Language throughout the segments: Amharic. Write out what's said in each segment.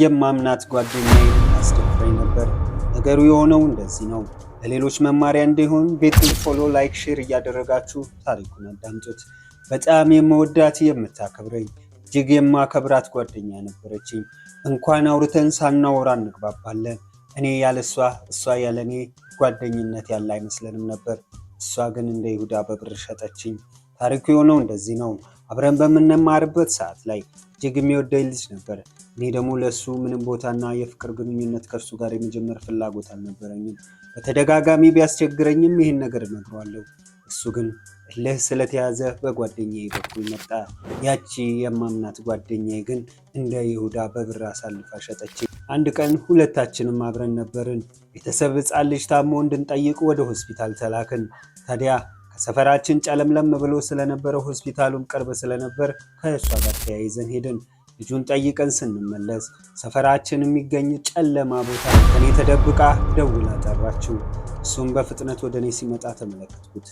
የማምናት ጓደኛዬ አስደፍረኝ ነበር። ነገሩ የሆነው እንደዚህ ነው። ለሌሎች መማሪያ እንዲሆን ቤቱን ፎሎ፣ ላይክ፣ ሼር እያደረጋችሁ ታሪኩን አዳምጡት። በጣም የምወዳት የምታከብረኝ እጅግ የማከብራት ጓደኛ ነበረችኝ። እንኳን አውርተን ሳናወራ እንግባባለን። እኔ ያለ እሷ ያለ እኔ ጓደኝነት ያለ አይመስለንም ነበር። እሷ ግን እንደ ይሁዳ በብር ሸጠችኝ። ታሪኩ የሆነው እንደዚህ ነው። አብረን በምንማርበት ሰዓት ላይ እጅግ የሚወደኝ ልጅ ነበር። እኔ ደግሞ ለሱ ምንም ቦታና የፍቅር ግንኙነት ከእርሱ ጋር የመጀመር ፍላጎት አልነበረኝም። በተደጋጋሚ ቢያስቸግረኝም ይህን ነገር እነግረዋለሁ። እሱ ግን እልህ ስለተያዘ በጓደኛዬ በኩል መጣ። ያቺ የማምናት ጓደኛዬ ግን እንደ ይሁዳ በብር አሳልፋ ሸጠችኝ። አንድ ቀን ሁለታችንም አብረን ነበርን። ቤተሰብ ሕፃን ልጅ ታሞ እንድንጠይቅ ወደ ሆስፒታል ተላክን። ታዲያ ከሰፈራችን ጨለምለም ብሎ ስለነበረ ሆስፒታሉም ቅርብ ስለነበር ከእሷ ጋር ተያይዘን ሄድን። ልጁን ጠይቀን ስንመለስ ሰፈራችን የሚገኝ ጨለማ ቦታ ከኔ ተደብቃ ደውላ ጠራችው። እሱም በፍጥነት ወደ እኔ ሲመጣ ተመለከትኩት።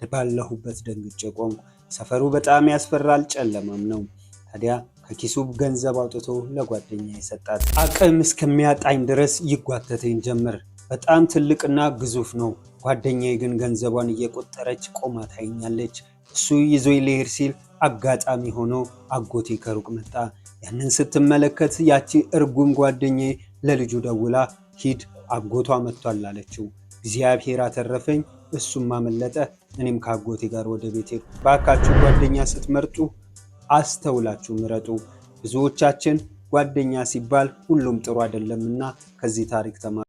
ባለሁበት ደንግጬ ቆምኩ። ሰፈሩ በጣም ያስፈራል፣ ጨለማም ነው። ታዲያ ከኪሱ ገንዘብ አውጥቶ ለጓደኛ የሰጣት። አቅም እስከሚያጣኝ ድረስ ይጓተተኝ ጀመር። በጣም ትልቅና ግዙፍ ነው። ጓደኛዬ ግን ገንዘቧን እየቆጠረች ቆማ ታይኛለች። እሱ ይዞ ሊሄድ ሲል አጋጣሚ ሆኖ አጎቴ ከሩቅ መጣ። ያንን ስትመለከት ያቺ እርጉም ጓደኛዬ ለልጁ ደውላ ሂድ አጎቷ መጥቷል አለችው። እግዚአብሔር አተረፈኝ፣ እሱም አመለጠ። እኔም ከአጎቴ ጋር ወደ ቤት ሄድኩ። ባካችሁ ጓደኛ ስትመርጡ አስተውላችሁ ምረጡ። ብዙዎቻችን ጓደኛ ሲባል ሁሉም ጥሩ አይደለምና ከዚህ ታሪክ ተማሩ።